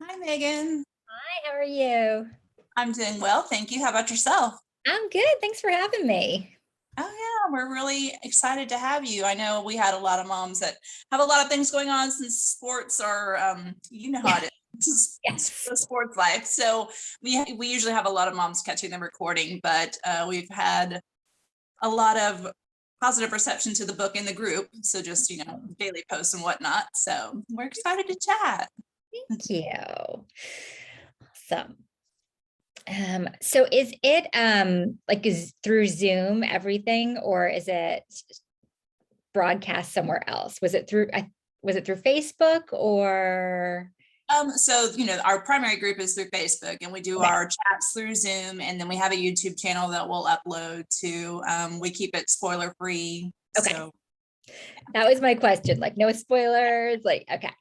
Hi, Megan. Hi, how are you? I'm doing well, thank you. How about yourself? I'm good. Thanks for having me. Oh, yeah, we're really excited to have you. I know we had a lot of moms that have a lot of things going on since sports are, you know how it is, Yes. the sports life. So we usually have a lot of moms catching the recording, but we've had a lot of positive reception to the book in the group. So just, daily posts and whatnot. So we're excited to chat. Thank you. Awesome. So is it like is through Zoom everything, or is it broadcast somewhere else? Was it through Facebook or Our primary group is through Facebook, and we do okay, our chats through Zoom, and then we have a YouTube channel that we'll upload to. We keep it spoiler free. okay. So That was my question. Like no spoilers, like okay.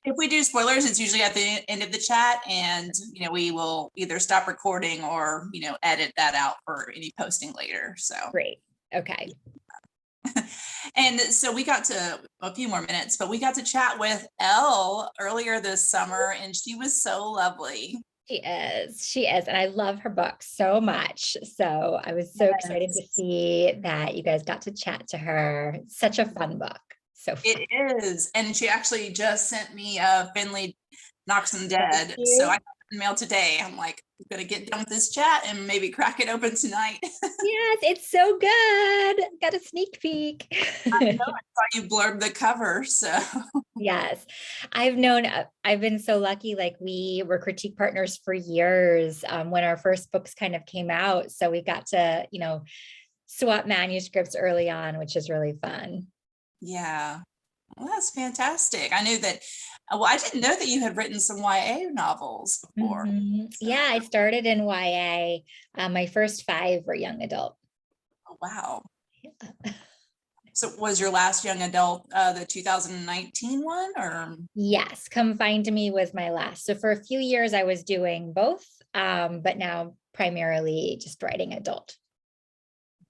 if we do spoilers, it's usually at the end of the chat, and we will either stop recording or edit that out for any posting later. So Great. Okay. and so we got to a few more minutes, but we got to chat with Elle earlier this summer, and she was so lovely. She is. She is. And I love her book so much. So I was so excited to Yes. see that you guys got to chat to her. Such a fun book. So fun. It is. And she actually just sent me Finley Knocks 'em Dead. So I You? got the mail today. I'm like, I'm gonna get done with this chat and maybe crack it open tonight. Yes, it's so good. Got a sneak peek. I know I saw you blurb the cover. So Yes, I've been so lucky. Like we were critique partners for years when our first books kind of came out. So we got to, swap manuscripts early on, which is really fun. yeah. Well, that's fantastic. I knew that, well, I didn't know that you had written some YA novels before. So, Yeah, I started in YA. My first five were young adult. oh, wow. So was your last young adult the 2019 one or? Yes, Come Find Me was my last. So for a few years I was doing both, but now primarily just writing adult.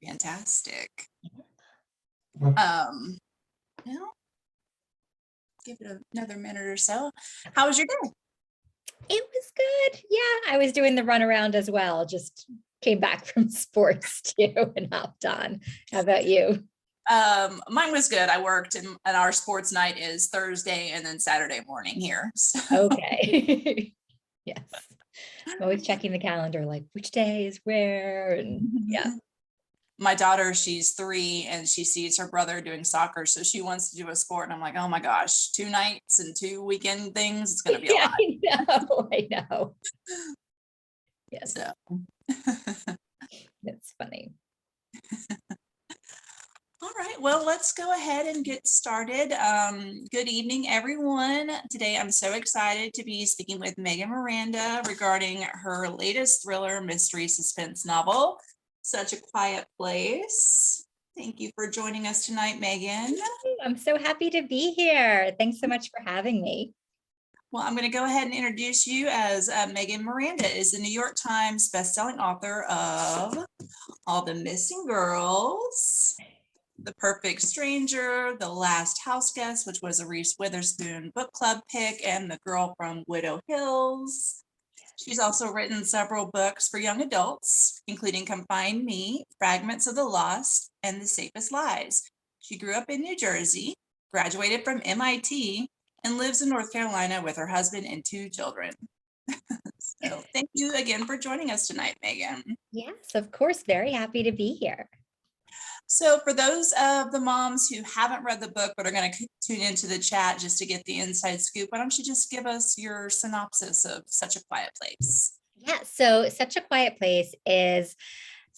Fantastic. Well, give it another minute or so. How was your day? It was good. Yeah, I was doing the runaround as well. Just came back from sports too and hopped on. How about you? Mine was good. I worked and our sports night is Thursday and then Saturday morning here. So Okay. Yes. I'm always checking the calendar, like which day is where. And yeah. my daughter, she's 3 and she sees her brother doing soccer. So she wants to do a sport. And I'm like, oh my gosh, 2 nights and 2 weekend things. It's gonna be a Yeah, lot. I know. I know. Yes, So that's funny. all right, well, let's go ahead and get started. Good evening, everyone. Today, I'm so excited to be speaking with Megan Miranda regarding her latest thriller mystery suspense novel, Such a Quiet Place. Thank you for joining us tonight, Megan. I'm so happy to be here. Thanks so much for having me. Well, I'm going to go ahead and introduce you as Megan Miranda is the New York Times bestselling author of All the Missing Girls, The Perfect Stranger, The Last House Guest, which was a Reese Witherspoon book club pick, and The Girl from Widow Hills. She's also written several books for young adults, including Come Find Me, Fragments of the Lost, and The Safest Lies. She grew up in New Jersey, graduated from MIT, and lives in North Carolina with her husband and 2 children. So thank you again for joining us tonight, Megan. Yes, of course. Very happy to be here. So for those of the moms who haven't read the book but are going to tune into the chat just to get the inside scoop, why don't you just give us your synopsis of Such a Quiet Place? Yeah, so Such a Quiet Place is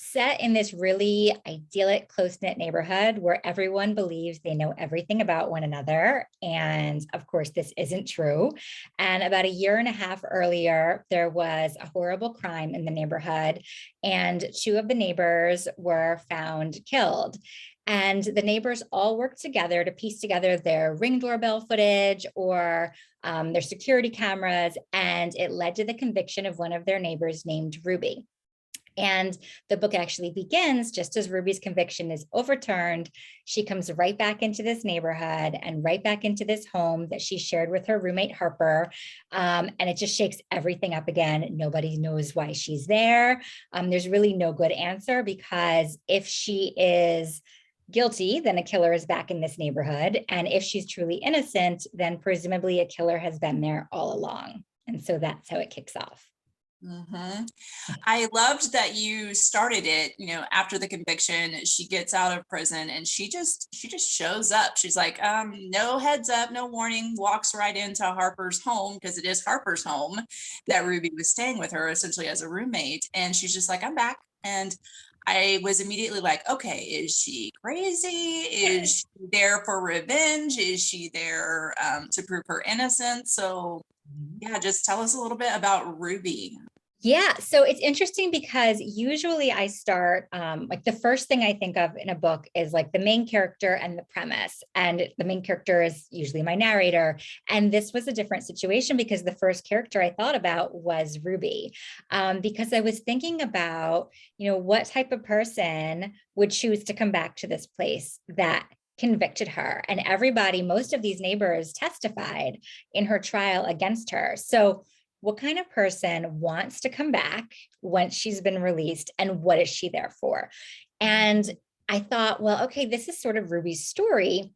set in this really idyllic, close-knit neighborhood where everyone believes they know everything about one another. And of course, this isn't true. And about a year and a half earlier, there was a horrible crime in the neighborhood, and 2 of the neighbors were found killed. And the neighbors all worked together to piece together their Ring doorbell footage or their security cameras, and it led to the conviction of one of their neighbors named Ruby. And the book actually begins just as Ruby's conviction is overturned. She comes right back into this neighborhood and right back into this home that she shared with her roommate, Harper. And it just shakes everything up again. Nobody knows why she's there. There's really no good answer, because if she is guilty, then a killer is back in this neighborhood. And if she's truly innocent, then presumably a killer has been there all along. And so that's how it kicks off. Mm-hmm. I loved that you started it, after the conviction, she gets out of prison and she just shows up. She's like, no heads up, no warning, walks right into Harper's home, because it is Harper's home that Ruby was staying with her essentially as a roommate. And she's just like, I'm back. And I was immediately like, okay, is she crazy? Is she there for revenge? Is she there to prove her innocence? So yeah, just tell us a little bit about Ruby. Yeah, so it's interesting because usually I start like the first thing I think of in a book is like the main character and the premise. And the main character is usually my narrator. And this was a different situation because the first character I thought about was Ruby, because I was thinking about, what type of person would choose to come back to this place that convicted her. And everybody, most of these neighbors testified in her trial against her. So what kind of person wants to come back once she's been released, and what is she there for? And I thought, well, okay, this is sort of Ruby's story,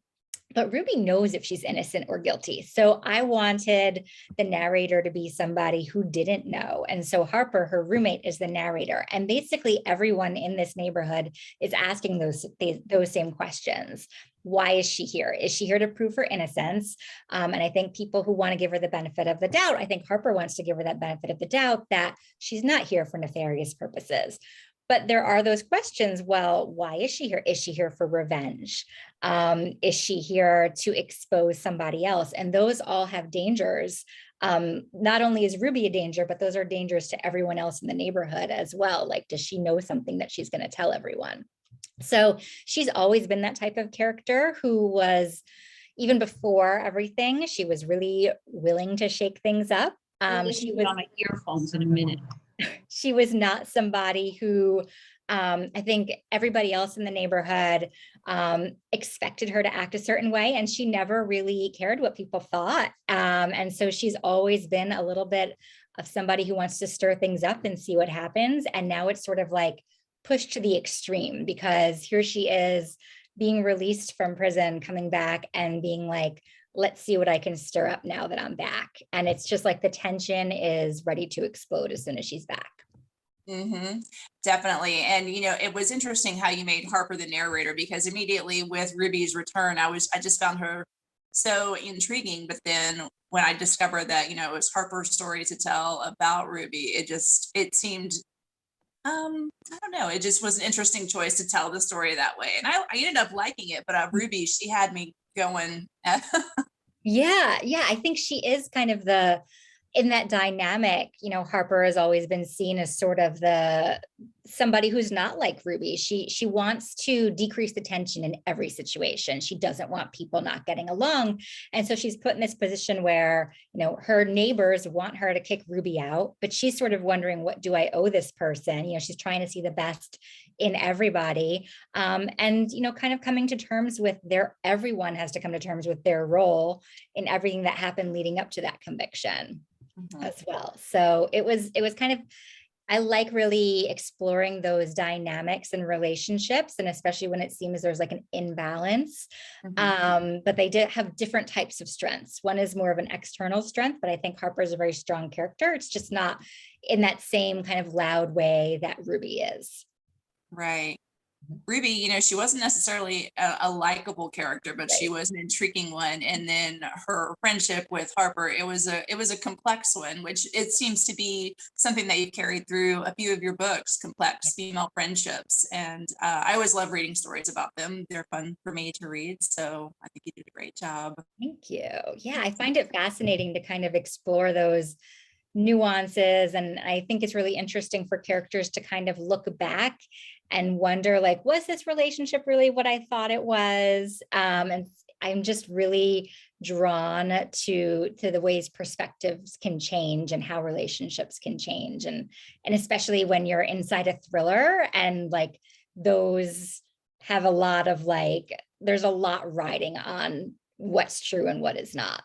but Ruby knows if she's innocent or guilty. So I wanted the narrator to be somebody who didn't know. And so Harper, her roommate, is the narrator. And basically everyone in this neighborhood is asking those same questions. Why is she here? Is she here to prove her innocence? And I think people who want to give her the benefit of the doubt, I think Harper wants to give her that benefit of the doubt that she's not here for nefarious purposes. But there are those questions. Well, why is she here? Is she here for revenge? Is she here to expose somebody else? And those all have dangers. Not only is Ruby a danger, but those are dangers to everyone else in the neighborhood as well. Like, does she know something that she's going to tell everyone? So she's always been that type of character who was, even before everything, she was really willing to shake things up. She was on my earphones in a minute. She was not somebody who I think everybody else in the neighborhood expected her to act a certain way, and she never really cared what people thought. And so she's always been a little bit of somebody who wants to stir things up and see what happens. And now it's sort of like pushed to the extreme, because here she is being released from prison, coming back and being like, let's see what I can stir up now that I'm back. And it's just like the tension is ready to explode as soon as she's back. Mm-hmm. Definitely. And, it was interesting how you made Harper the narrator, because immediately with Ruby's return, I just found her so intriguing. But then when I discovered that, it was Harper's story to tell about Ruby, it seemed, I don't know, it just was an interesting choice to tell the story that way. And I ended up liking it, but Ruby, she had me going. Yeah, I think she is kind of in that dynamic. Harper has always been seen as sort of somebody who's not like Ruby. She wants to decrease the tension in every situation. She doesn't want people not getting along. And so she's put in this position where, her neighbors want her to kick Ruby out, but she's sort of wondering, what do I owe this person? She's trying to see the best in everybody. And, kind of coming to terms with everyone has to come to terms with their role in everything that happened leading up to that conviction. Mm-hmm. As well. So it was kind of, I like really exploring those dynamics and relationships, and especially when it seems there's like an imbalance. Mm-hmm. But they did have different types of strengths. One is more of an external strength, but I think Harper is a very strong character. It's just not in that same kind of loud way that Ruby is. Right. Ruby, she wasn't necessarily a likable character, but she was an intriguing one. And then her friendship with Harper, it was a complex one, which it seems to be something that you carried through a few of your books, complex female friendships. And I always love reading stories about them. They're fun for me to read. So I think you did a great job. Thank you. Yeah, I find it fascinating to kind of explore those nuances. And I think it's really interesting for characters to kind of look back and wonder, like, was this relationship really what I thought it was? And I'm just really drawn to the ways perspectives can change and how relationships can change. And especially when you're inside a thriller and like those have a lot of like, there's a lot riding on what's true and what is not.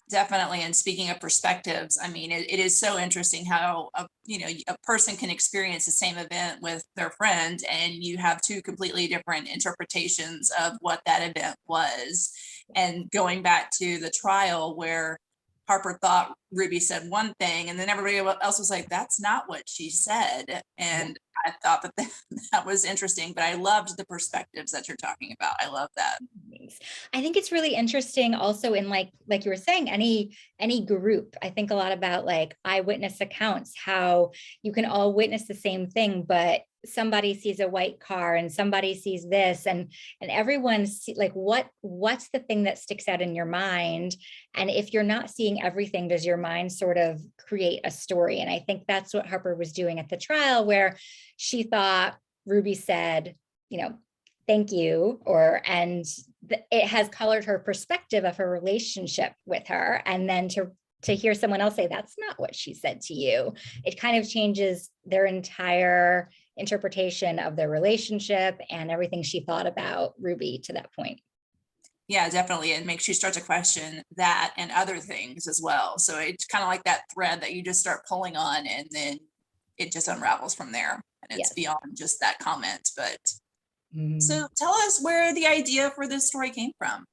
Definitely. And speaking of perspectives, I mean, it is so interesting how, a person can experience the same event with their friend and you have two completely different interpretations of what that event was. And going back to the trial where Harper thought Ruby said one thing and then everybody else was like, that's not what she said. And I thought that was interesting, but I loved the perspectives that you're talking about. I love that. I think it's really interesting also in like you were saying, any group. I think a lot about like eyewitness accounts, how you can all witness the same thing, but somebody sees a white car and somebody sees this and everyone like what's the thing that sticks out in your mind? And if you're not seeing everything, does your mind sort of create a story? And I think that's what Harper was doing at the trial, where she thought Ruby said, thank you, it has colored her perspective of her relationship with her. And then to hear someone else say, that's not what she said to you, it kind of changes their entire interpretation of their relationship and everything she thought about Ruby to that point. Yeah, definitely. It makes you start to question that and other things as well. So it's kind of like that thread that you just start pulling on and then it just unravels from there. And it's beyond just that comment. But so tell us where the idea for this story came from.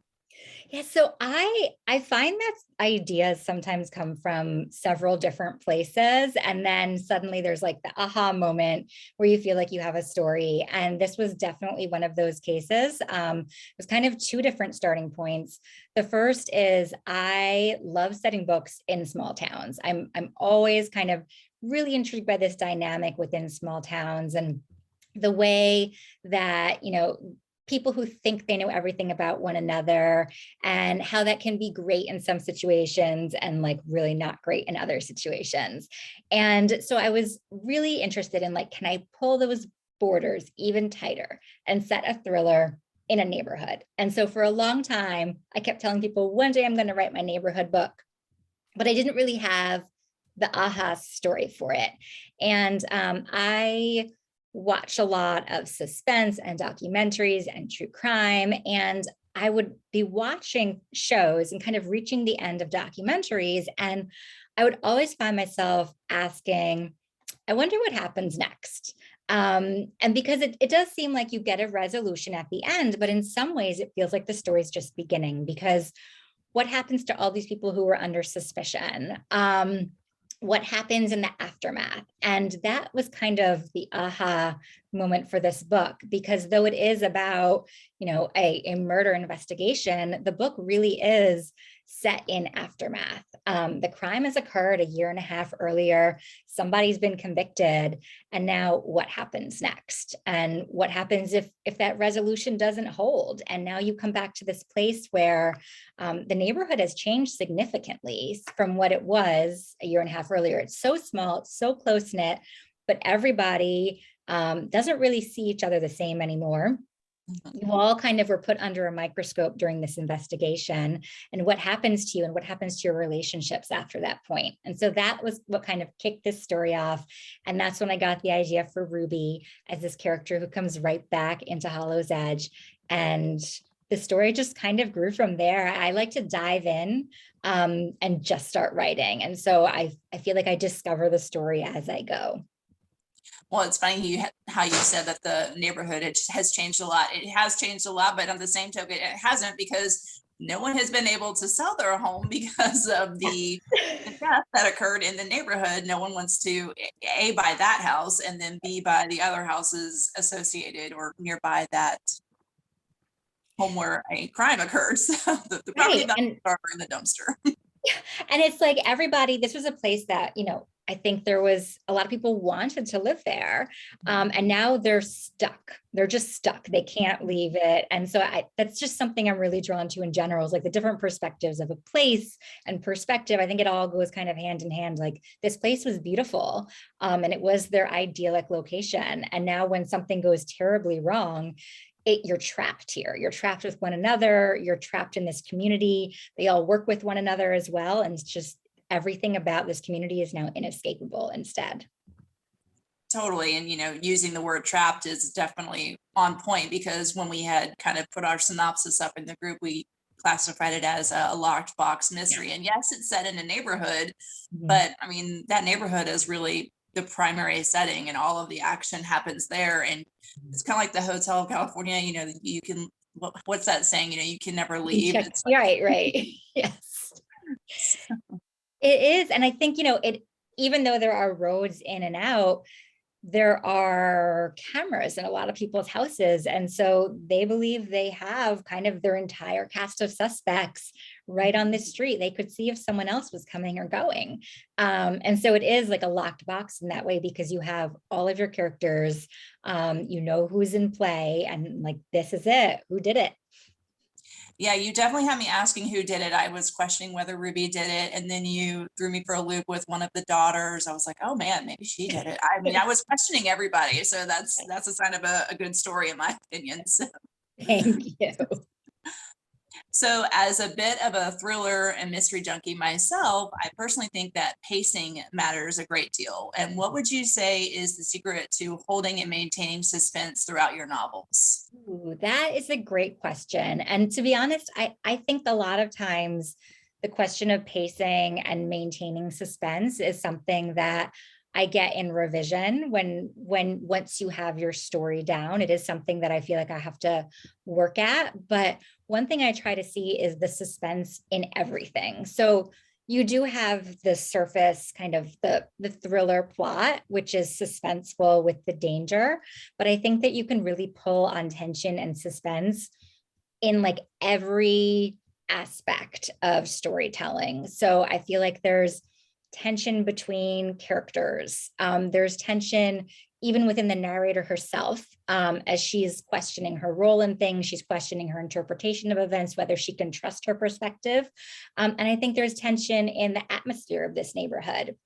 Yeah, so I find that ideas sometimes come from several different places, and then suddenly there's like the aha moment where you feel like you have a story. And this was definitely one of those cases. It was kind of two different starting points. The first is I love setting books in small towns. I'm always kind of really intrigued by this dynamic within small towns and the way that, people who think they know everything about one another and how that can be great in some situations and like really not great in other situations. And so I was really interested in like, can I pull those borders even tighter and set a thriller in a neighborhood? And so for a long time, I kept telling people one day I'm going to write my neighborhood book, but I didn't really have the aha story for it. And I watch a lot of suspense and documentaries and true crime. And I would be watching shows and kind of reaching the end of documentaries. And I would always find myself asking, I wonder what happens next. And because it does seem like you get a resolution at the end, but in some ways it feels like the story's just beginning, because what happens to all these people who were under suspicion? What happens in the aftermath? And that was kind of the aha moment for this book, because though it is about, a murder investigation, the book really is set in aftermath. The crime has occurred a year and a half earlier. Somebody's been convicted. And now what happens next? And what happens if that resolution doesn't hold? And now you come back to this place where the neighborhood has changed significantly from what it was a year and a half earlier. It's so small, it's so close knit, but everybody doesn't really see each other the same anymore. You all kind of were put under a microscope during this investigation, and what happens to you and what happens to your relationships after that point. And so that was what kind of kicked this story off. And that's when I got the idea for Ruby as this character who comes right back into Hollow's Edge. And the story just kind of grew from there. I like to dive in and just start writing. And so I feel like I discover the story as I go. Well, it's funny how you said that the neighborhood has changed a lot. It has changed a lot, but on the same token, it hasn't, because no one has been able to sell their home because of the death that occurred in the neighborhood. No one wants to A, buy that house, and then B, buy the other houses associated or nearby that home where a crime occurred. So the property values are in the dumpster. And it's like everybody, this was a place that, I think there was a lot of people wanted to live there. And now they're stuck. They're just stuck. They can't leave it. And so that's just something I'm really drawn to in general, is like the different perspectives of a place and perspective. I think it all goes kind of hand in hand. Like this place was beautiful and it was their idyllic location. And now when something goes terribly wrong, you're trapped here. You're trapped with one another. You're trapped in this community. They all work with one another as well. And it's just everything about this community is now inescapable instead. Totally. And, using the word trapped is definitely on point, because when we had kind of put our synopsis up in the group, we classified it as a locked box mystery. And yes, it's set in a neighborhood, but I mean, that neighborhood is really the primary setting, and all of the action happens there. And it's kind of like the Hotel California, you can, what's that saying? You can never leave. It's like, Right. Yes, it is. And I think, even though there are roads in and out, there are cameras in a lot of people's houses. And so they believe they have kind of their entire cast of suspects right on this street. They could see if someone else was coming or going. And so it is like a locked box in that way, because you have all of your characters, who's in play, and like, this is it, who did it? Yeah, you definitely had me asking who did it. I was questioning whether Ruby did it, and then you threw me for a loop with one of the daughters. I was like, oh man, maybe she did it. I mean, I was questioning everybody, so that's a sign of a good story in my opinion. Thank you. So as a bit of a thriller and mystery junkie myself, I personally think that pacing matters a great deal. And what would you say is the secret to holding and maintaining suspense throughout your novels? Ooh, that is a great question. And to be honest, I think a lot of times the question of pacing and maintaining suspense is something that I get in revision when once you have your story down. It is something that I feel like I have to work at. But one thing I try to see is the suspense in everything. So you do have the surface kind of the thriller plot, which is suspenseful with the danger. But I think that you can really pull on tension and suspense in like every aspect of storytelling. So I feel like there's tension between characters. There's tension even within the narrator herself, as she's questioning her role in things, she's questioning her interpretation of events, whether she can trust her perspective. And I think there's tension in the atmosphere of this neighborhood.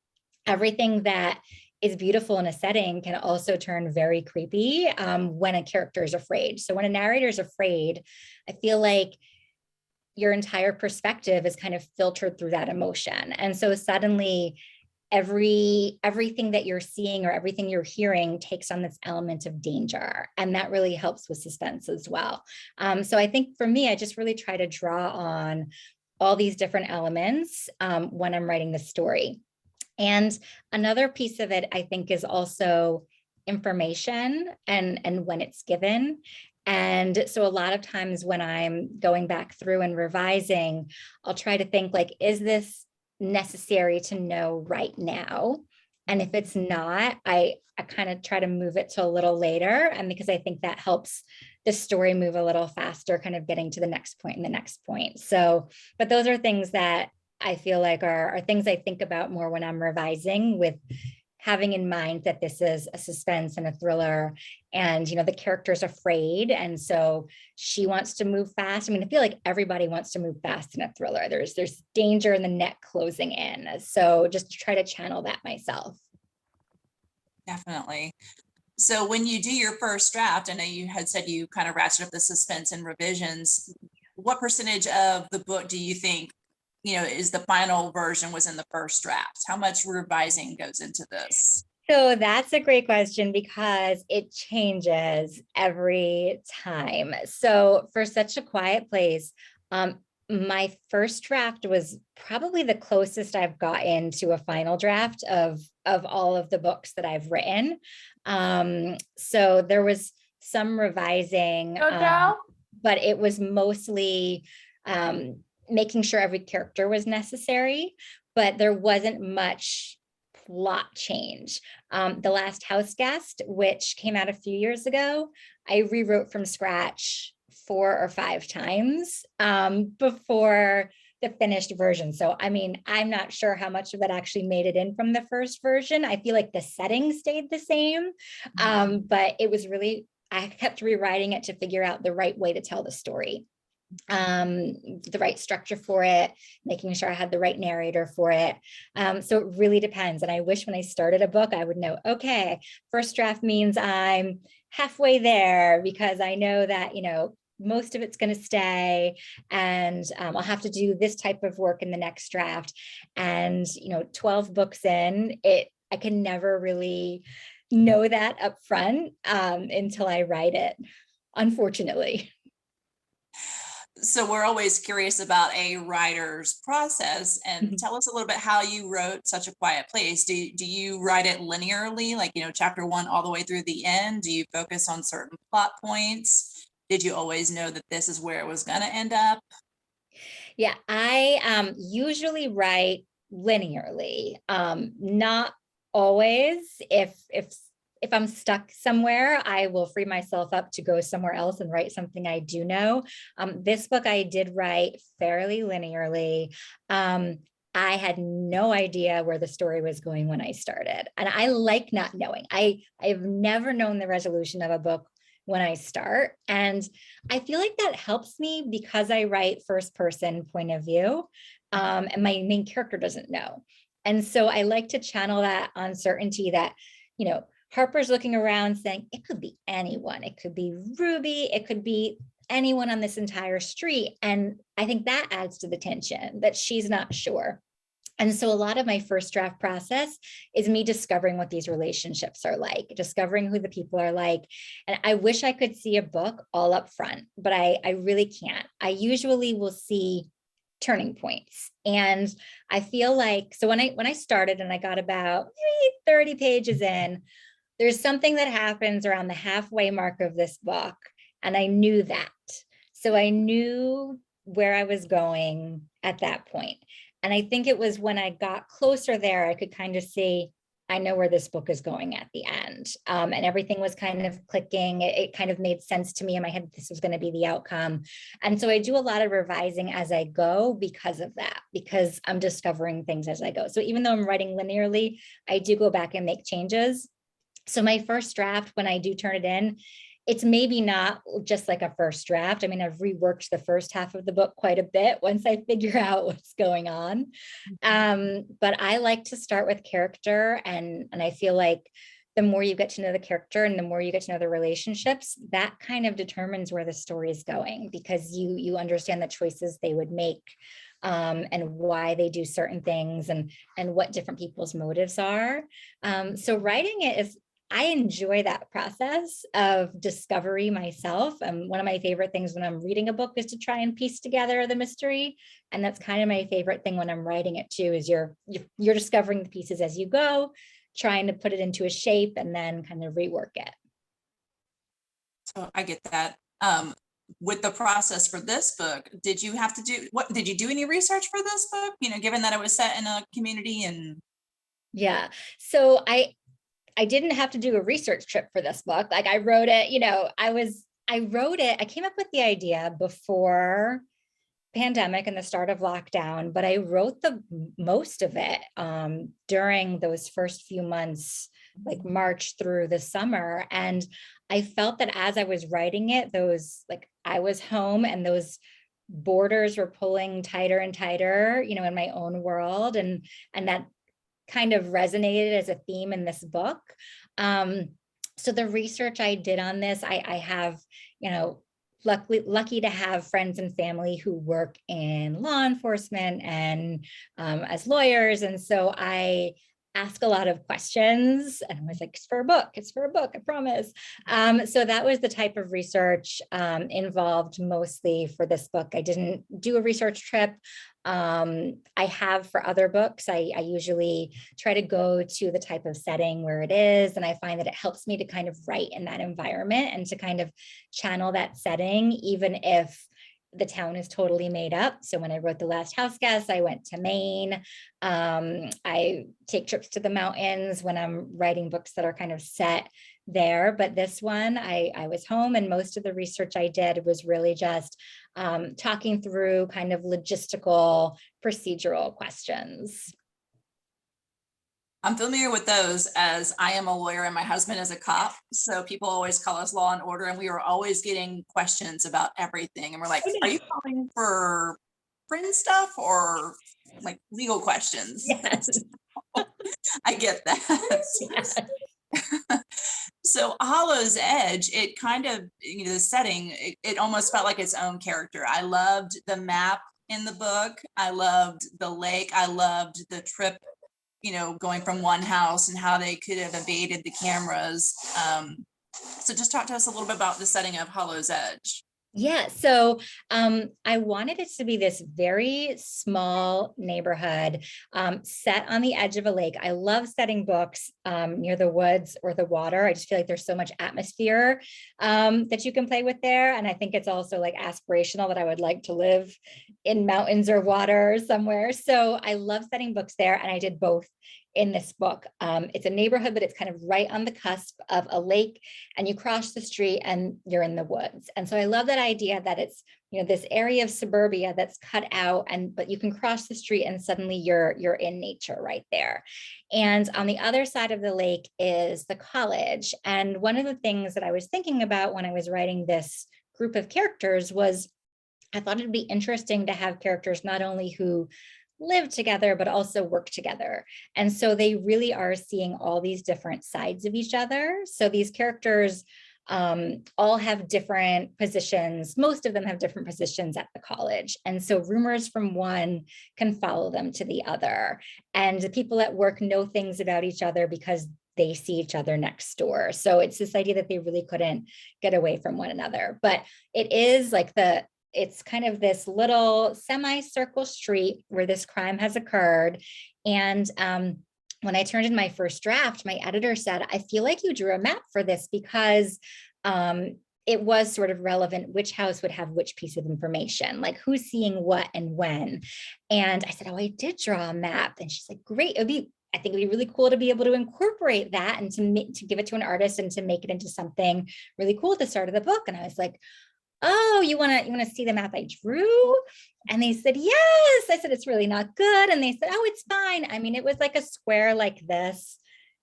Everything that is beautiful in a setting can also turn very creepy when a character is afraid. So when a narrator is afraid, I feel like your entire perspective is kind of filtered through that emotion. And so suddenly everything that you're seeing or everything you're hearing takes on this element of danger. And that really helps with suspense as well. So I think for me, I just really try to draw on all these different elements when I'm writing the story. And another piece of it, I think, is also information and when it's given. And so a lot of times when I'm going back through and revising, I'll try to think like, is this necessary to know right now? And if it's not, I kind of try to move it to a little later. And because I think that helps the story move a little faster, kind of getting to the next point and the next point. So, but those are things that I feel like are things I think about more when I'm revising, with having in mind that this is a suspense and a thriller, and the character's afraid, and so she wants to move fast. I mean, I feel like everybody wants to move fast in a thriller. There's danger in the net closing in, so just to try to channel that myself. Definitely. So when you do your first draft, I know you had said you kind of ratchet up the suspense and revisions. What percentage of the book do you think is the final version was in the first draft? How much revising goes into this? So that's a great question, because it changes every time. So for Such a Quiet Place, my first draft was probably the closest I've gotten to a final draft of all of the books that I've written. So there was some revising, but it was mostly making sure every character was necessary, but there wasn't much plot change. The Last House Guest, which came out a few years ago, I rewrote from scratch 4 or 5 times before the finished version. So, I mean, I'm not sure how much of it actually made it in from the first version. I feel like the setting stayed the same, but it was really, I kept rewriting it to figure out the right way to tell the story. The right structure for it, making sure I had the right narrator for it. So it really depends. And I wish when I started a book, I would know, okay, first draft means I'm halfway there because I know that, most of it's going to stay, and I'll have to do this type of work in the next draft. And 12 books in, I can never really know that up front until I write it, unfortunately. So we're always curious about a writer's process, and tell us a little bit how you wrote Such a Quiet Place. Do you write it linearly, like, chapter 1 all the way through the end? Do you focus on certain plot points? Did you always know that this is where it was going to end up? Yeah, I usually write linearly, not always. If I'm stuck somewhere, I will free myself up to go somewhere else and write something I do know. This book I did write fairly linearly. I had no idea where the story was going when I started. And I like not knowing. I've never known the resolution of a book when I start. And I feel like that helps me because I write first person point of view, and my main character doesn't know. And so I like to channel that uncertainty that, Harper's looking around saying, it could be anyone. It could be Ruby. It could be anyone on this entire street. And I think that adds to the tension that she's not sure. And so a lot of my first draft process is me discovering what these relationships are like, discovering who the people are like. And I wish I could see a book all up front, but I really can't. I usually will see turning points. And I feel like, so when I started and I got about maybe 30 pages in, there's something that happens around the halfway mark of this book. And I knew that. So I knew where I was going at that point. And I think it was when I got closer there, I could kind of see, I know where this book is going at the end. And everything was kind of clicking. It kind of made sense to me in my head, this was going to be the outcome. And so I do a lot of revising as I go because of that, because I'm discovering things as I go. So even though I'm writing linearly, I do go back and make changes. So my first draft, when I do turn it in, it's maybe not just like a first draft. I mean, I've reworked the first half of the book quite a bit once I figure out what's going on. But I like to start with character. And I feel like the more you get to know the character and the more you get to know the relationships, that kind of determines where the story is going, because you understand the choices they would make, and why they do certain things, and what different people's motives are. So writing it I enjoy that process of discovery myself. One of my favorite things when I'm reading a book is to try and piece together the mystery. And that's kind of my favorite thing when I'm writing it too, is you're discovering the pieces as you go, trying to put it into a shape and then kind of rework it. So I get that. With the process for this book, did you do any research for this book? Given that it was set in a community and. Yeah. So I didn't have to do a research trip for this book. Like I wrote it, I came up with the idea before pandemic and the start of lockdown, but I wrote the most of it during those first few months, like March through the summer. And I felt that as I was writing it, I was home and those borders were pulling tighter and tighter, in my own world. And that kind of resonated as a theme in this book. So the research I did on this, I have, lucky to have friends and family who work in law enforcement and as lawyers. And so I ask a lot of questions and I was like, it's for a book, I promise. So that was the type of research involved mostly for this book. I didn't do a research trip. I have for other books. I usually try to go to the type of setting where it is. And I find that it helps me to kind of write in that environment and to kind of channel that setting, even if the town is totally made up. So when I wrote The Last House Guest, I went to Maine. I take trips to the mountains when I'm writing books that are kind of set there. But this one, I was home, and most of the research I did was really just talking through kind of logistical, procedural questions. I'm familiar with those, as I am a lawyer and my husband is a cop. So people always call us Law and Order, and we are always getting questions about everything. And we're like, are you calling for friend stuff or like legal questions? Yes. I get that. Yes. So Hollow's Edge, it kind of, the setting, it almost felt like its own character. I loved the map in the book. I loved the lake. I loved the trip, going from one house and how they could have evaded the cameras. So just talk to us a little bit about the setting of Hollow's Edge. Yeah, so I wanted it to be this very small neighborhood set on the edge of a lake. I love setting books near the woods or the water. I just feel like there's so much atmosphere that you can play with there. And I think it's also like aspirational that I would like to live in mountains or water somewhere. So I love setting books there, and I did both in this book. It's a neighborhood, but it's kind of right on the cusp of a lake, and you cross the street and you're in the woods. And so I love that idea that it's, this area of suburbia that's cut out, but you can cross the street and suddenly you're in nature right there. And on the other side of the lake is the college. And one of the things that I was thinking about when I was writing this group of characters was I thought it'd be interesting to have characters not only who live together, but also work together. And so they really are seeing all these different sides of each other. So these characters all have different positions. Most of them have different positions at the college. And so rumors from one can follow them to the other. And the people at work know things about each other because they see each other next door. So it's this idea that they really couldn't get away from one another. But it is like it's kind of this little semicircle street where this crime has occurred. And when I turned in my first draft, my editor said, I feel like you drew a map for this because it was sort of relevant which house would have which piece of information, like who's seeing what and when. And I said, oh, I did draw a map. And she's like, great. I think it'd be really cool to be able to incorporate that and to give it to an artist and to make it into something really cool at the start of the book. And I was like, oh, you want to see the map I drew? And they said, yes. I said, it's really not good. And they said, oh, it's fine. I mean, it was like a square like this.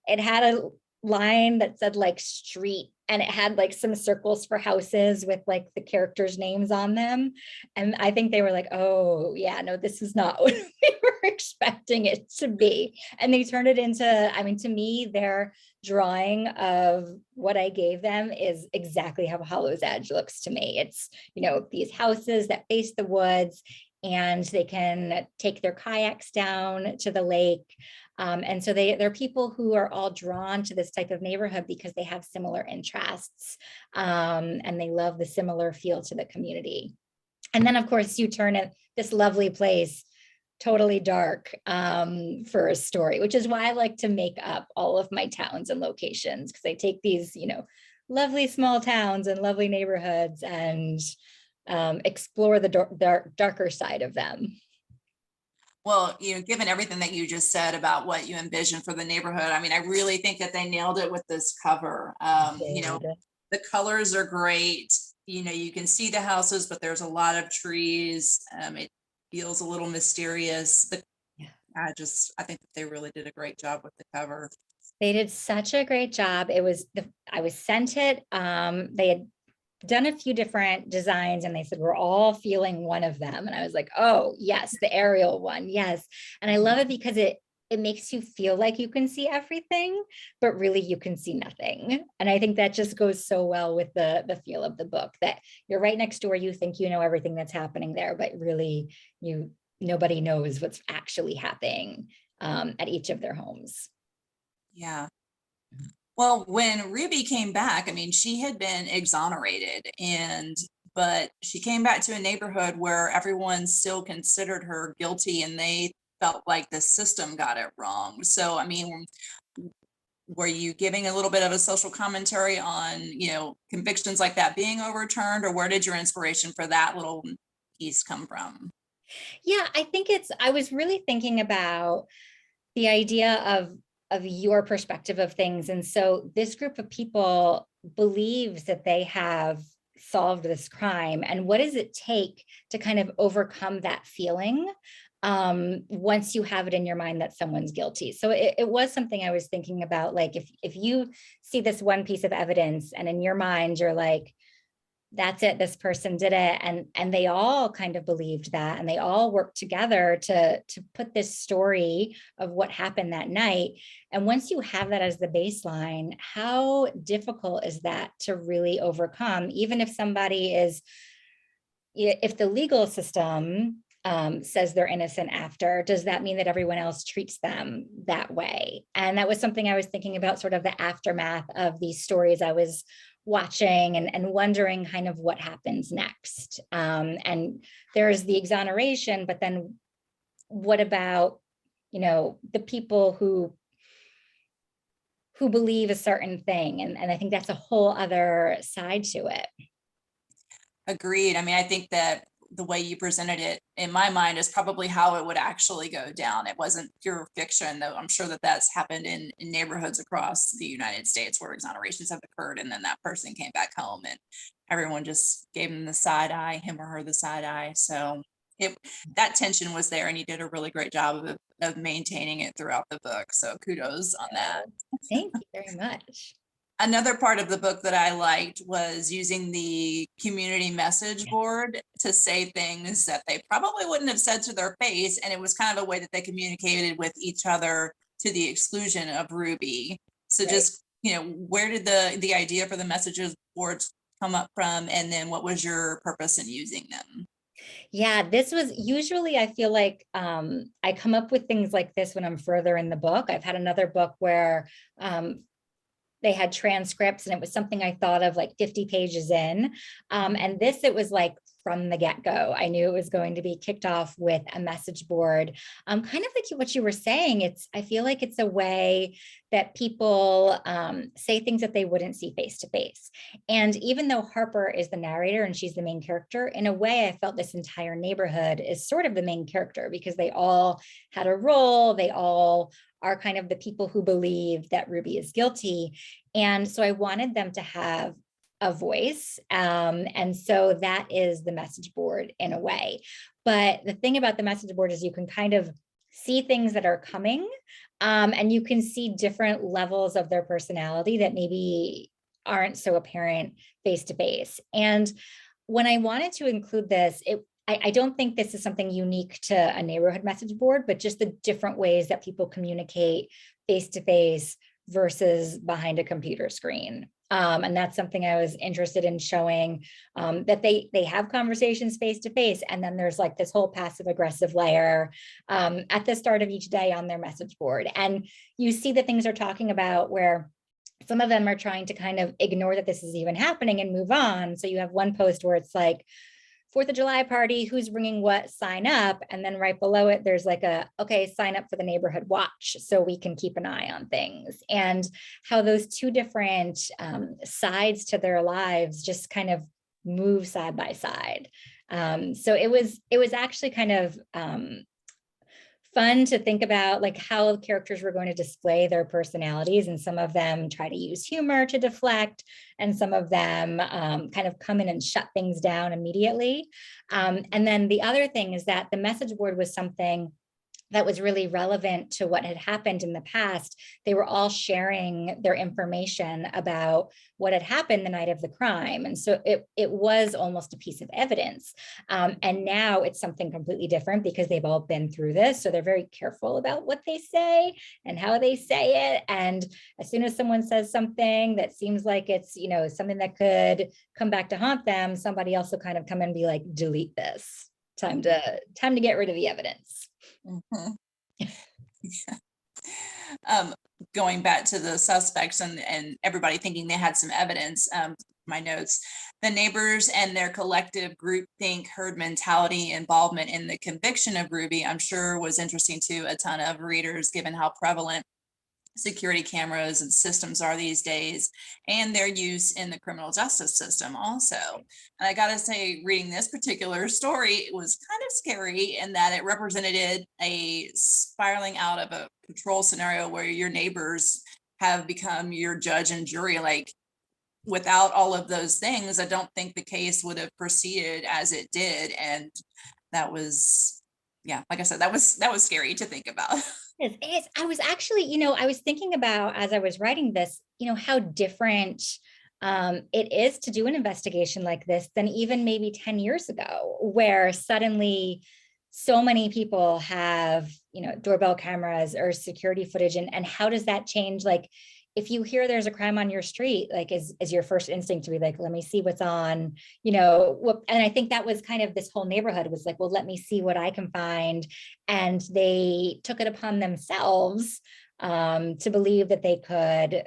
It had a line that said like street, and it had like some circles for houses with like the characters' names on them. And I think they were like, oh yeah, no, this is not what we were expecting it to be. And they turned it into, I mean, to me, their drawing of what I gave them is exactly how Hollow's Edge looks to me. It's, these houses that face the woods, and they can take their kayaks down to the lake. And so they're people who are all drawn to this type of neighborhood because they have similar interests, and they love the similar feel to the community. And then, of course, you turn this lovely place totally dark for a story, which is why I like to make up all of my towns and locations, because I take these, lovely small towns and lovely neighborhoods and explore the darker side of them. Well, given everything that you just said about what you envision for the neighborhood, I mean, I really think that they nailed it with this cover. The colors are great. You can see the houses, but there's a lot of trees. It feels a little mysterious. I think that they really did a great job with the cover. They did such a great job. I was sent it. They had done a few different designs, and they said, we're all feeling one of them. And I was like, oh yes, the aerial one. Yes. And I love it because it makes you feel like you can see everything, but really you can see nothing. And I think that just goes so well with the feel of the book, that you're right next door. You think you know everything that's happening there, but really nobody knows what's actually happening at each of their homes. Yeah. Well, when Ruby came back, I mean, she had been exonerated, but she came back to a neighborhood where everyone still considered her guilty, and they felt like the system got it wrong. So, I mean, were you giving a little bit of a social commentary on, convictions like that being overturned, or where did your inspiration for that little piece come from? Yeah, I was really thinking about the idea of your perspective of things. And so this group of people believes that they have solved this crime. And what does it take to kind of overcome that feeling once you have it in your mind that someone's guilty? So it was something I was thinking about, like if you see this one piece of evidence and in your mind, you're like, that's it, this person did it. And they all kind of believed that, and they all worked together to put this story of what happened that night. And once you have that as the baseline, how difficult is that to really overcome? Even if somebody is, if the legal system says they're innocent after, does that mean that everyone else treats them that way? And that was something I was thinking about, sort of the aftermath of these stories I was watching, and wondering kind of what happens next. And there's the exoneration, but then what about, the people who believe a certain thing? And I think that's a whole other side to it. Agreed. I mean, I think that the way you presented it in my mind is probably how it would actually go down. It wasn't pure fiction, though. I'm sure that that's happened in neighborhoods across the United States where exonerations have occurred, and then that person came back home and everyone just gave him the side eye, him or her the side eye. So that tension was there, and you did a really great job of maintaining it throughout the book. So kudos on that. Thank you very much. Another part of the book that I liked was using the community message board to say things that they probably wouldn't have said to their face. And it was kind of a way that they communicated with each other to the exclusion of Ruby. So Right. just, where did the idea for the messages boards come up from? And then what was your purpose in using them? Yeah, this was usually, I feel like I come up with things like this when I'm further in the book. I've had another book where they had transcripts, and it was something I thought of like 50 pages in. And this, it was like from the get-go. I knew it was going to be kicked off with a message board. Kind of like what you were saying, I feel like it's a way that people say things that they wouldn't see face to face. And even though Harper is the narrator and she's the main character, in a way, I felt this entire neighborhood is sort of the main character, because they all had a role. They all are kind of the people who believe that Ruby is guilty. And so I wanted them to have a voice. And so that is the message board in a way. But the thing about the message board is you can kind of see things that are coming, and you can see different levels of their personality that maybe aren't so apparent face to face. And when I wanted to include this, I don't think this is something unique to a neighborhood message board, but just the different ways that people communicate face to face versus behind a computer screen. And that's something I was interested in showing, that they have conversations face to face. And then there's like this whole passive aggressive layer at the start of each day on their message board. And you see the things they're talking about where some of them are trying to kind of ignore that this is even happening and move on. So you have one post where it's like, 4th of July party, who's bringing what, sign up. And then right below it, there's like okay, sign up for the neighborhood watch so we can keep an eye on things. And how those two different sides to their lives just kind of move side by side. So it was actually kind of fun to think about like how characters were going to display their personalities, and some of them try to use humor to deflect, and some of them kind of come in and shut things down immediately. And then the other thing is that the message board was something that was really relevant to what had happened in the past. They were all sharing their information about what had happened the night of the crime. And so it was almost a piece of evidence. And now it's something completely different because they've all been through this. So they're very careful about what they say and how they say it. And as soon as someone says something that seems like it's, something that could come back to haunt them, somebody else will kind of come and be like, delete this. Time to get rid of the evidence. Mm-hmm. Going back to the suspects and everybody thinking they had some evidence, my notes, the neighbors and their collective groupthink herd mentality involvement in the conviction of Ruby, I'm sure was interesting to a ton of readers, given how prevalent security cameras and systems are these days, and their use in the criminal justice system also. And I gotta say, reading this particular story, it was kind of scary in that it represented a spiraling out of a control scenario where your neighbors have become your judge and jury. Like, without all of those things, I don't think the case would have proceeded as it did. And that was, like I said, that was scary to think about. I was actually, I was thinking about, as I was writing this, how different it is to do an investigation like this than even maybe 10 years ago, where suddenly so many people have, doorbell cameras or security footage. And how does that change? Like, if you hear there's a crime on your street, like is your first instinct to be like, let me see what's on, and I think that was kind of this whole neighborhood was like, well, let me see what I can find. And they took it upon themselves to believe that they could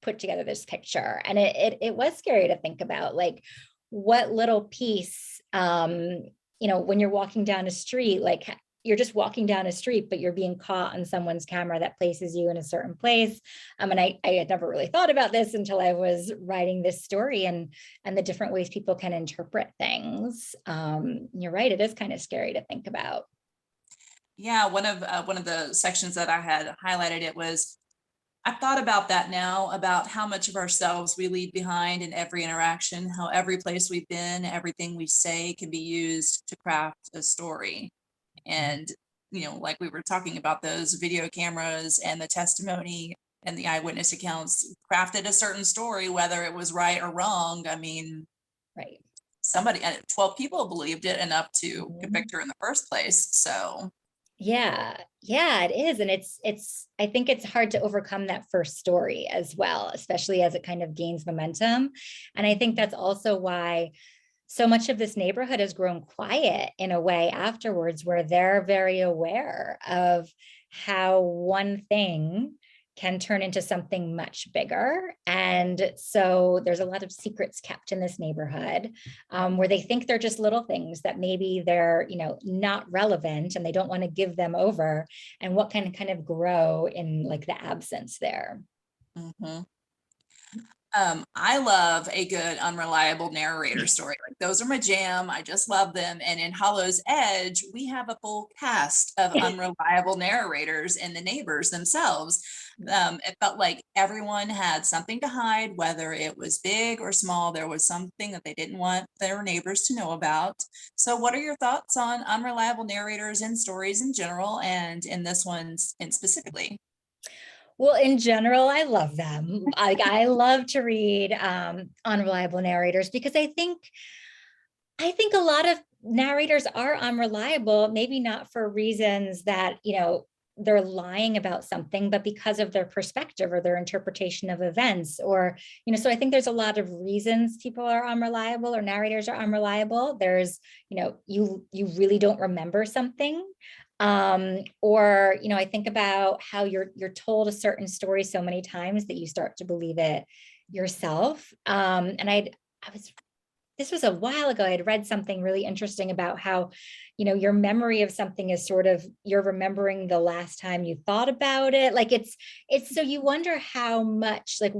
put together this picture. And it was scary to think about, like, what little piece, when you're walking down a street, like you're just walking down a street, but you're being caught on someone's camera that places you in a certain place. And I had never really thought about this until I was writing this story and the different ways people can interpret things. You're right, it is kind of scary to think about. Yeah, one of the sections that I had highlighted, it was, I've thought about that now, about how much of ourselves we leave behind in every interaction, how every place we've been, everything we say can be used to craft a story. And, like we were talking about, those video cameras and the testimony and the eyewitness accounts crafted a certain story, whether it was right or wrong. I mean, right. 12 people believed it enough to convict her in the first place. So yeah, it is. And I think it's hard to overcome that first story as well, especially as it kind of gains momentum. And I think that's also why so much of this neighborhood has grown quiet in a way afterwards, where they're very aware of how one thing can turn into something much bigger. And so there's a lot of secrets kept in this neighborhood, where they think they're just little things that maybe they're, not relevant, and they don't want to give them over, and what can kind of grow in like the absence there. mhm. I love a good unreliable narrator story. Like, those are my jam. I just love them. And in Hollow's Edge, we have a full cast of unreliable narrators and the neighbors themselves. It felt like everyone had something to hide, whether it was big or small. There was something that they didn't want their neighbors to know about. So what are your thoughts on unreliable narrators in stories in general, and in this one specifically? Well, in general, I love them. I love to read unreliable narrators, because I think a lot of narrators are unreliable, maybe not for reasons that, they're lying about something, but because of their perspective or their interpretation of events, or, so I think there's a lot of reasons people are unreliable or narrators are unreliable. There's, you really don't remember something. Or, I think about how you're told a certain story so many times that you start to believe it yourself. And this was a while ago, I had read something really interesting about how, your memory of something is sort of, you're remembering the last time you thought about it. Like it's, so you wonder how much, like,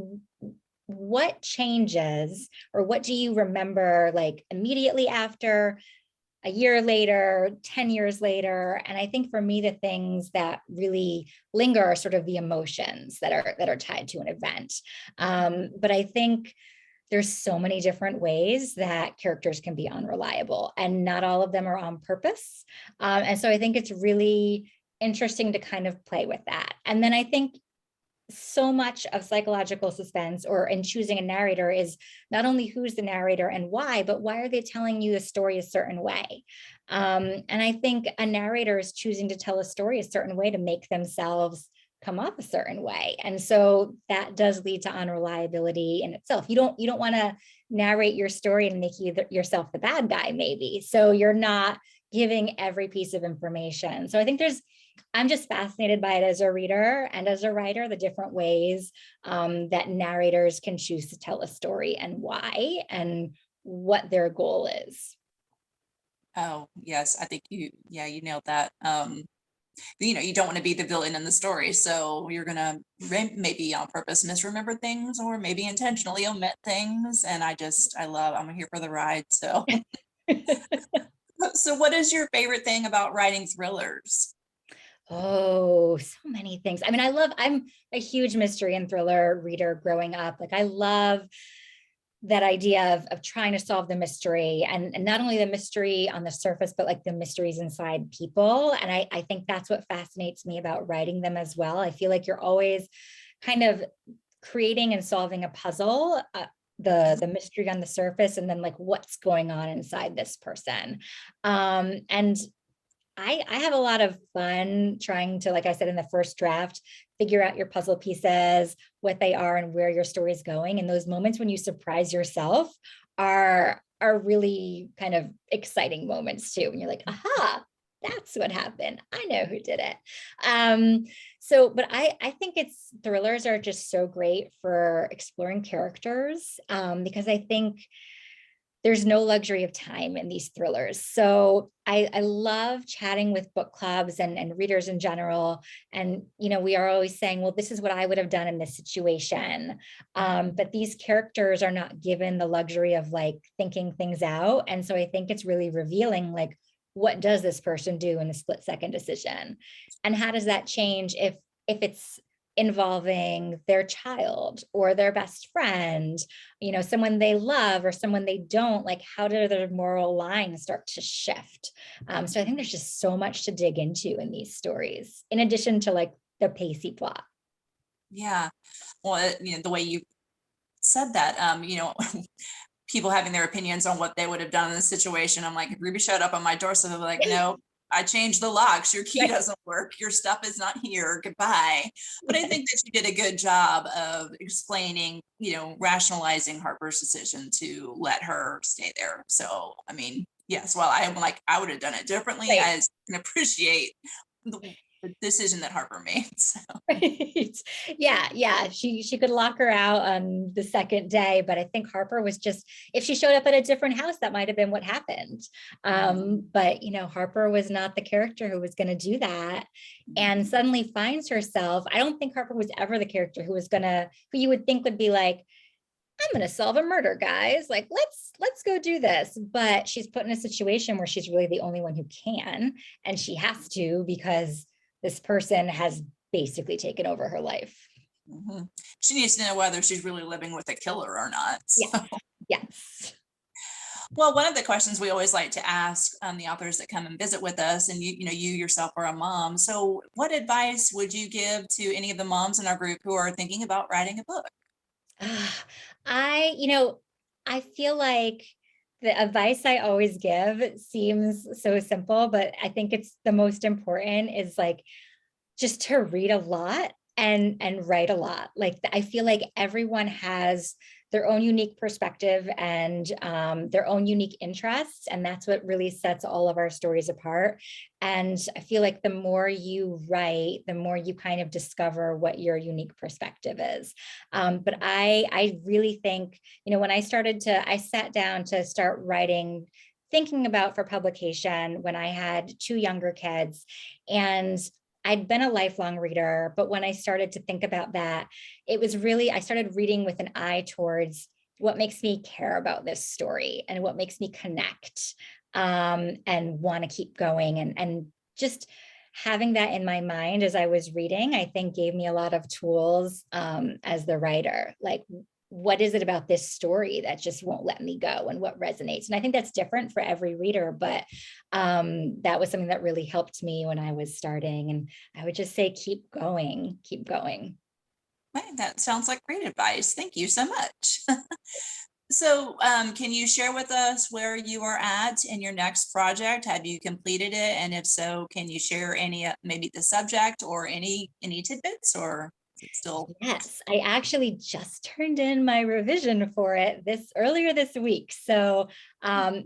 what changes, or what do you remember like immediately after, a year later, 10 years later. And I think for me, the things that really linger are sort of the emotions that are tied to an event. But I think there's so many different ways that characters can be unreliable, and not all of them are on purpose. And so I think it's really interesting to kind of play with that. And then I think so much of psychological suspense, or in choosing a narrator, is not only who's the narrator and why, but why are they telling you the story a certain way? And I think a narrator is choosing to tell a story a certain way to make themselves come off a certain way. And so that does lead to unreliability in itself. You don't want to narrate your story and make yourself the bad guy, maybe. So you're not giving every piece of information. So I think I'm just fascinated by it as a reader and as a writer, the different ways that narrators can choose to tell a story, and why, and what their goal is. Oh, yes, I think you nailed that. You don't want to be the villain in the story, so you're gonna maybe on purpose misremember things, or maybe intentionally omit things. And I'm here for the ride. So so what is your favorite thing about writing thrillers? Oh, so many things. I mean, I'm a huge mystery and thriller reader growing up. Like, I love that idea of trying to solve the mystery, and not only the mystery on the surface, but like the mysteries inside people. And I think that's what fascinates me about writing them as well. I feel like you're always kind of creating and solving a puzzle the mystery on the surface and then like what's going on inside this person. And I have a lot of fun trying to, like I said in the first draft, figure out your puzzle pieces, what they are and where your story is going. And those moments when you surprise yourself are really kind of exciting moments too. And you're like, aha, that's what happened. I know who did it. But I think thrillers are just so great for exploring characters, because I think there's no luxury of time in these thrillers. So I love chatting with book clubs and readers in general. And, we are always saying, well, this is what I would have done in this situation. But these characters are not given the luxury of like thinking things out. And so I think it's really revealing, like, what does this person do in a split second decision? And how does that change if it's involving their child or their best friend, someone they love or someone they don't, like how do their moral lines start to shift? So I think there's just so much to dig into in these stories, in addition to like the pacey plot. Yeah. Well, the way you said that, people having their opinions on what they would have done in the situation. I'm like, if Ruby showed up on my doorstep, I'm like, no, I changed the locks. Your key doesn't work. Your stuff is not here. Goodbye. But I think that you did a good job of explaining, rationalizing Harper's decision to let her stay there. So, I mean, yes, well, I'm like, I would have done it differently. Right. I can appreciate the decision that Harper made. So. Right. Yeah. She could lock her out on the second day, but I think Harper was just, if she showed up at a different house, that might have been what happened. But Harper was not the character who was going to do that, and suddenly finds herself. I don't think Harper was ever the character who you would think would be like, I'm going to solve a murder, guys. Like, let's go do this. But she's put in a situation where she's really the only one who can, and she has to, because this person has basically taken over her life. Mm-hmm. She needs to know whether she's really living with a killer or not. So. Yes. Well, one of the questions we always like to ask the authors that come and visit with us, and you yourself are a mom. So what advice would you give to any of the moms in our group who are thinking about writing a book? I feel like the advice I always give seems so simple, but I think it's the most important is like just to read a lot and write a lot. Like, I feel like everyone has their own unique perspective and their own unique interests. And that's what really sets all of our stories apart. And I feel like the more you write, the more you kind of discover what your unique perspective is. But I really think, when I sat down to start writing, thinking about for publication when I had 2 younger kids, and I'd been a lifelong reader, but when I started to think about that, it was really, I started reading with an eye towards what makes me care about this story and what makes me connect and want to keep going. And just having that in my mind as I was reading, I think gave me a lot of tools as the writer. Like, what is it about this story that just won't let me go, and what resonates? And I think that's different for every reader, but that was something that really helped me when I was starting. And I would just say, keep going, keep going. That sounds like great advice. Thank you so much. So can you share with us where you are at in your next project? Have you completed it? And if so, can you share any, maybe the subject or any tidbits, or is it still? Yes, I actually just turned in my revision for it earlier this week. So I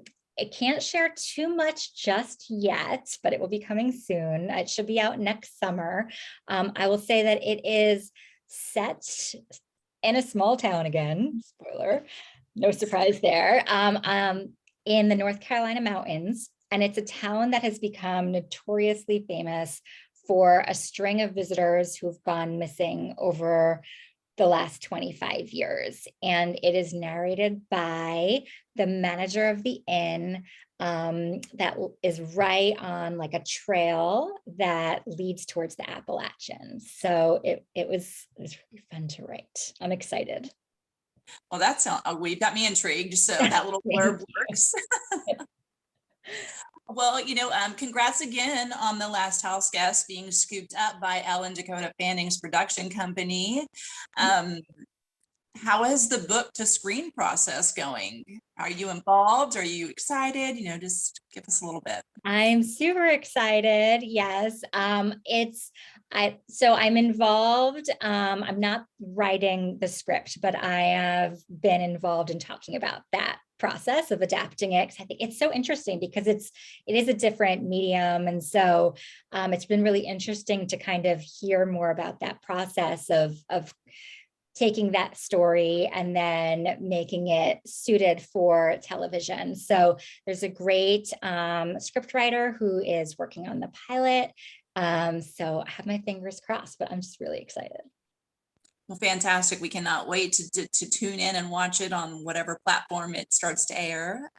can't share too much just yet, but it will be coming soon. It should be out next summer. I will say that it is set in a small town again. Spoiler, no surprise there. In the North Carolina mountains. And it's a town that has become notoriously famous for a string of visitors who've gone missing over the last 25 years. And it is narrated by the manager of the inn that is right on like a trail that leads towards the Appalachians. So it was really fun to write. I'm excited. Well, that's we've got me intrigued. So that little blurb works. Well, congrats again on The Last House Guest being scooped up by Ellen Dakota Fanning's production company. how is the book to screen process going? Are you involved? Are you excited? Just give us a little bit. I'm super excited. Yes. So I'm involved. I'm not writing the script, but I have been involved in talking about that process of adapting it. 'Cause I think it's so interesting because it is a different medium. And so it's been really interesting to kind of hear more about that process of taking that story and then making it suited for television. So there's a great script writer who is working on the pilot. So I have my fingers crossed, but I'm just really excited. Well, fantastic. We cannot wait to tune in and watch it on whatever platform it starts to air.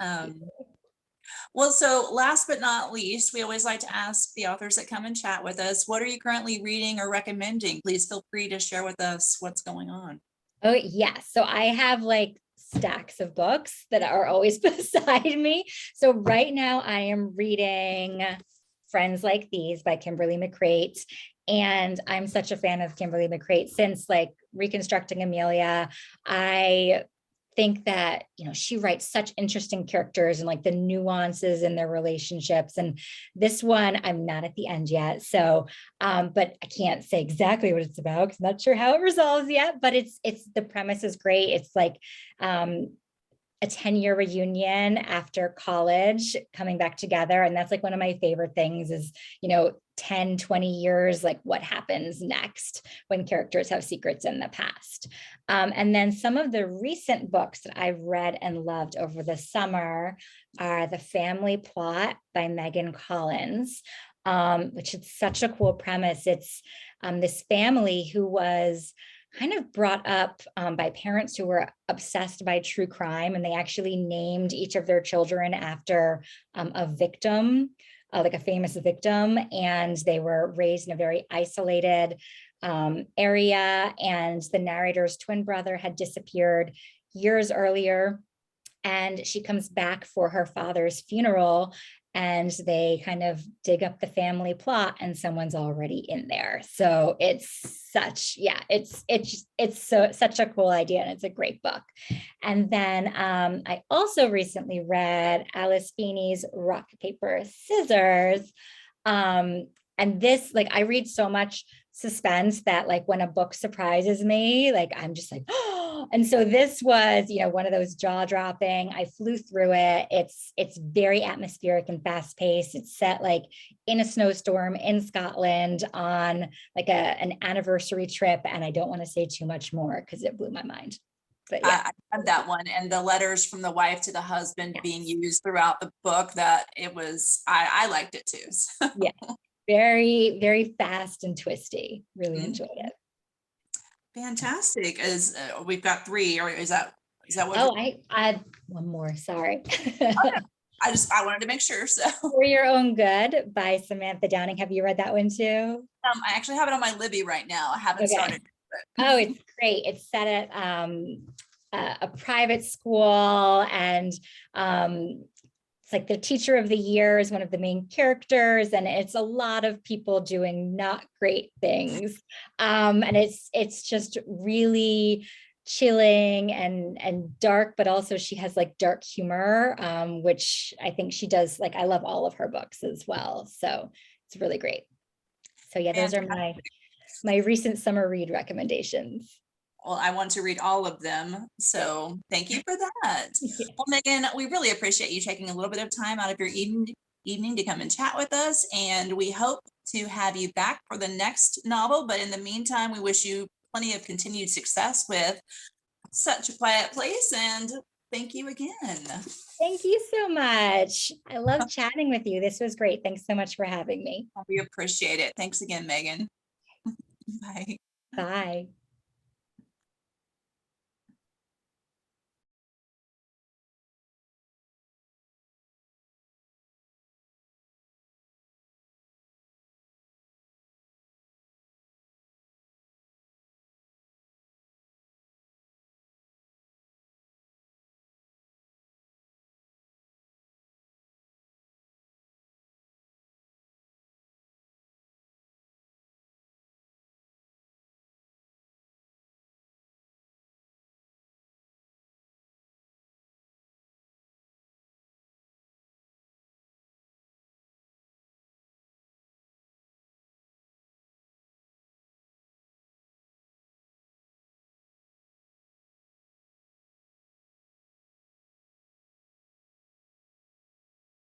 Well, so last but not least, we always like to ask the authors that come and chat with us, what are you currently reading or recommending? Please feel free to share with us what's going on. Oh, yes. So I have like stacks of books that are always beside me. So right now I am reading Friends Like These by Kimberly McCreight. And I'm such a fan of Kimberly McCreight since like Reconstructing Amelia. I think that, she writes such interesting characters and like the nuances in their relationships. And this one, I'm not at the end yet. So, but I can't say exactly what it's about because I'm not sure how it resolves yet, but the premise is great. It's like, a 10-year reunion after college coming back together. And that's like one of my favorite things is, 10, 20 years, like what happens next when characters have secrets in the past. And then some of the recent books that I've read and loved over the summer are The Family Plot by Megan Collins, which is such a cool premise. It's this family who was kind of brought up by parents who were obsessed by true crime, and they actually named each of their children after a victim, like a famous victim, and they were raised in a very isolated area, and the narrator's twin brother had disappeared years earlier, and she comes back for her father's funeral, and they kind of dig up the family plot and someone's already in there. So it's such a cool idea, and it's a great book. And then I also recently read Alice Feeney's Rock, Paper, Scissors. And this, like, I read so much suspense that like when a book surprises me, like I'm just like, oh. And so this was, one of those jaw dropping. I flew through it. It's very atmospheric and fast paced. It's set like in a snowstorm in Scotland on like an anniversary trip. And I don't want to say too much more because it blew my mind. But yeah, I have that one, and the letters from the wife to the husband being used throughout the book. That it was, I liked it too. So. Yeah. Very, very fast and twisty. Really enjoyed it. Fantastic. We've got 3, or is that what? Oh, I had one more. Sorry. I wanted to make sure. So For Your Own Good by Samantha Downing. Have you read that one too? I actually have it on my Libby right now. I haven't started. Oh, it's great. It's set at a private school, and it's like the teacher of the year is one of the main characters, and it's a lot of people doing not great things. And it's just really chilling and dark, but also she has like dark humor, which I think she does. Like, I love all of her books as well. So it's really great. So yeah, those are my recent summer read recommendations. Well, I want to read all of them. So thank you for that. Yeah. Well, Megan, we really appreciate you taking a little bit of time out of your evening to come and chat with us. And we hope to have you back for the next novel. But in the meantime, we wish you plenty of continued success with Such a Quiet Place. And thank you again. Thank you so much. I love chatting with you. This was great. Thanks so much for having me. We appreciate it. Thanks again, Megan. Bye. Bye.